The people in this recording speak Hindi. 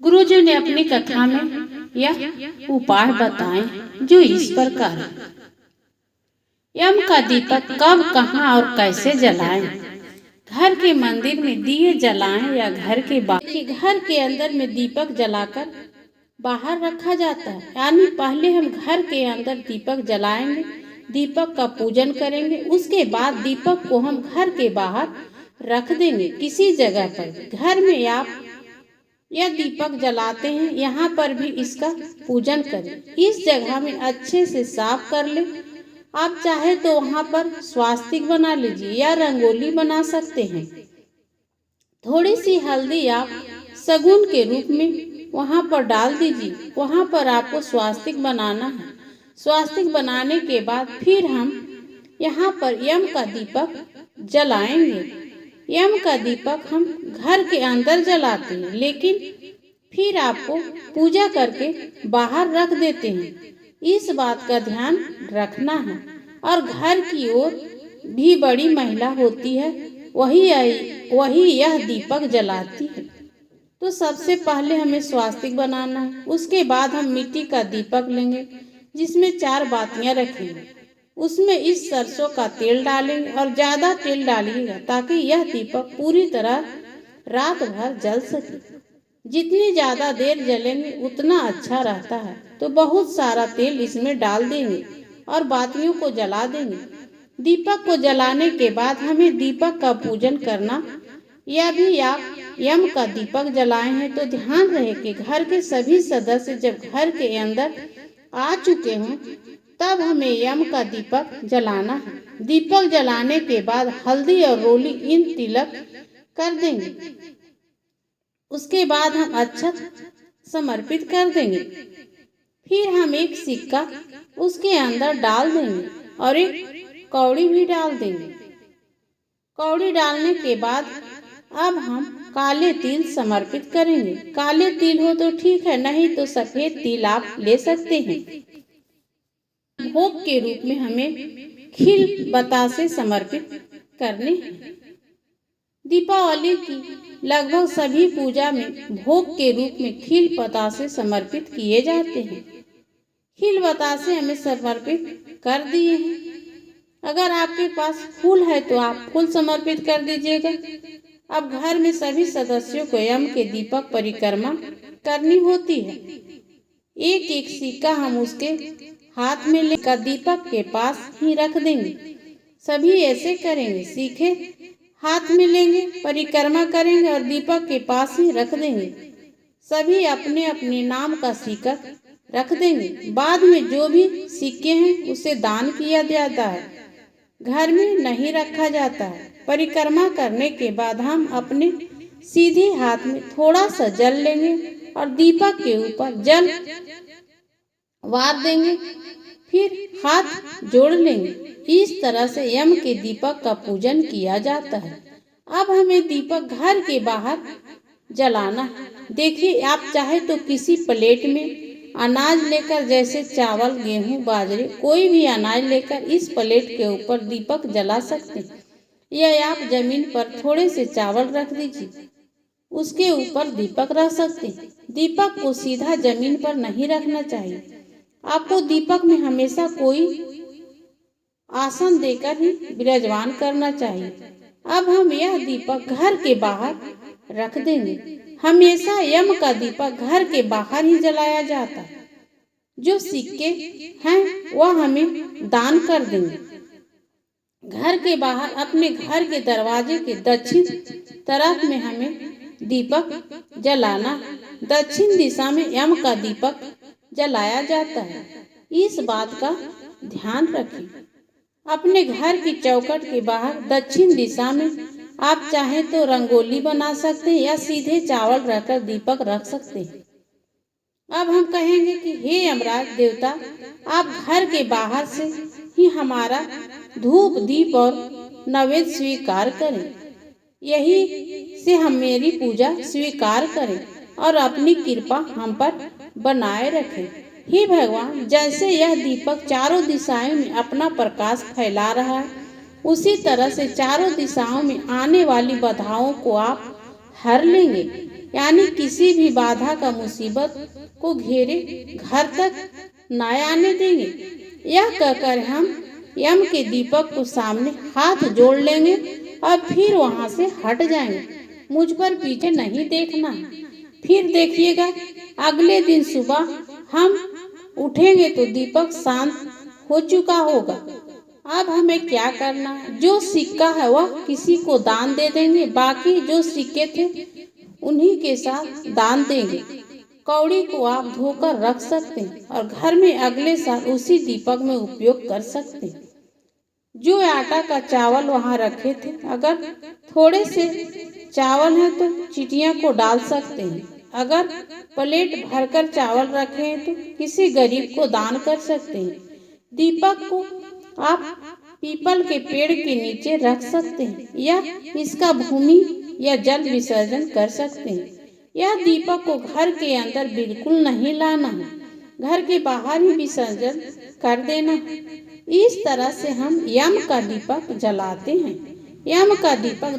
गुरुजी ने अपनी कथा में यह उपाय बताए जो इस प्रकार है। यम का दीपक कब, कहाँ और कैसे जलाएं? घर के मंदिर में दिए जलाएं या घर के बाहर? घर के अंदर में दीपक जलाकर बाहर रखा जाता है, यानी पहले हम घर के अंदर दीपक जलाएंगे, दीपक का पूजन करेंगे, उसके बाद दीपक को हम घर के बाहर रख देंगे किसी जगह पर। घर में आप यह दीपक जलाते हैं, यहाँ पर भी इसका पूजन करें। इस जगह में अच्छे से साफ कर ले। आप चाहे तो वहाँ पर स्वास्तिक बना लीजिए या रंगोली बना सकते हैं। थोड़ी सी हल्दी आप शगुन के रूप में वहाँ पर डाल दीजिए। वहाँ पर आपको स्वास्तिक बनाना है। स्वास्तिक बनाने के बाद फिर हम यहाँ पर यम का दीपक जलाएंगे। यम का दीपक हम घर के अंदर जलाते हैं, लेकिन फिर आपको पूजा करके बाहर रख देते हैं। इस बात का ध्यान रखना है। और घर की ओर भी बड़ी महिला होती है, वही यह दीपक जलाती है। तो सबसे पहले हमें स्वास्तिक बनाना है। उसके बाद हम मिट्टी का दीपक लेंगे जिसमें 4 बातियां रखेंगे। उसमें इस सरसों का तेल डालेंगे और ज़्यादा तेल डालिएगा ताकि यह दीपक पूरी तरह रात भर जल सके। जितनी ज़्यादा देर जलेंगे उतना अच्छा रहता है। तो बहुत सारा तेल इसमें डाल देंगे और बातियों को जला देंगे। दीपक को जलाने के बाद हमें दीपक का पूजन करना। यह भी आप यम का दीपक जलाए हैं तो ध्यान रहे कि घर के सभी सदस्य जब घर के अंदर आ चुके हों तब हमें यम का दीपक जलाना है। दीपक जलाने के बाद हल्दी और रोली इन तिलक कर देंगे। उसके बाद हम अक्षत समर्पित कर देंगे। फिर हम एक सिक्का उसके अंदर डाल देंगे और एक कौड़ी भी डाल देंगे। कौड़ी डालने के बाद अब हम काले तिल समर्पित करेंगे। काले तिल हो तो ठीक है, नहीं तो सफेद तिल आप ले सकते हैं। भोग के रूप में हमें खील बतासे समर्पित करने हैं। दीपावली की लगभग सभी पूजा में भोग के रूप में खील बतासे समर्पित किए जाते हैं। खील बतासे हमें समर्पित कर दिए हैं। अगर आपके पास फूल है तो आप फूल समर्पित कर दीजिएगा। अब घर में सभी सदस्यों को यम के दीपक परिक्रमा करनी होती है। एक एक सिक्का हम उसके हाथ में लेकर दीपक के पास ही रख देंगे। सभी ऐसे करेंगे। सीखे हाथ में लेंगे, परिक्रमा करेंगे और दीपक के पास ही रख देंगे। सभी अपने अपने नाम का सिक्का रख देंगे। बाद में जो भी सिक्के हैं उसे दान किया जाता है, घर में नहीं रखा जाता है। परिक्रमा करने के बाद हम अपने सीधे हाथ में थोड़ा सा जल लेंगे और दीपक के ऊपर जल वार देंगे। फिर हाथ जोड़ लेंगे। इस तरह से यम के दीपक का पूजन किया जाता है। अब हमें दीपक घर के बाहर जलाना है। देखिए, आप चाहे तो किसी प्लेट में अनाज लेकर, जैसे चावल, गेहूं, बाजरे, कोई भी अनाज लेकर इस प्लेट के ऊपर दीपक जला सकते हैं। या आप जमीन पर थोड़े से चावल रख दीजिए, उसके ऊपर दीपक रख सकते हैं। दीपक को सीधा जमीन पर नहीं रखना चाहिए। आपको दीपक में हमेशा कोई आसन देकर ही विराजमान करना चाहिए। अब हम यह दीपक घर के बाहर रख देंगे। हमेशा यम का दीपक घर के बाहर ही जलाया जाता है। जो सिक्के हैं वह हमें दान कर देंगे। घर के बाहर अपने घर के दरवाजे के दक्षिण तरफ में हमें दीपक जलाना। दक्षिण दिशा में यम का दीपक जलाया जाता है। इस बात का ध्यान रखें। अपने घर की चौखट के बाहर दक्षिण दिशा में आप चाहें तो रंगोली बना सकते हैं या सीधे चावल रखकर दीपक रख सकते हैं। अब हम कहेंगे कि हे यमराज देवता, आप घर के बाहर से ही हमारा धूप, दीप और नैवेद्य स्वीकार करें। यही से हम मेरी पूजा स्वीकार करें और अपनी कृपा हम पर बनाए रखें। हे भगवान, जैसे यह दीपक चारों दिशाओं में अपना प्रकाश फैला रहा है, उसी तरह से चारों दिशाओं में आने वाली बाधाओं को आप हर लेंगे। यानी किसी भी बाधा का मुसीबत को घेरे घर तक न आने देंगे। यह कहकर हम यम के दीपक को सामने हाथ जोड़ लेंगे और फिर वहां से हट जाएंगे। मुझ पर पीछे नहीं देखना। फिर देखिएगा अगले दिन सुबह हम उठेंगे तो दीपक शांत हो चुका होगा। अब हमें क्या करना है? जो सिक्का है वह किसी को दान दे देंगे, बाकी जो सिक्के थे उन्हीं के साथ दान देंगे। कौड़ी को आप धोकर रख सकते हैं और घर में अगले साल उसी दीपक में उपयोग कर सकते हैं। जो आटा का चावल वहां रखे थे, अगर थोड़े से चावल है तो चिटिया को डाल सकते हैं। अगर प्लेट भरकर चावल रखे हैं तो किसी गरीब को दान कर सकते हैं। दीपक को आप पीपल के पेड़ के नीचे रख सकते हैं या इसका भूमि या जल विसर्जन कर सकते हैं। यह दीपक को घर के अंदर बिल्कुल नहीं लाना है, घर के बाहर ही विसर्जन कर देना है। इस तरह से हम यम का दीपक जलाते हैं। यम का दीपक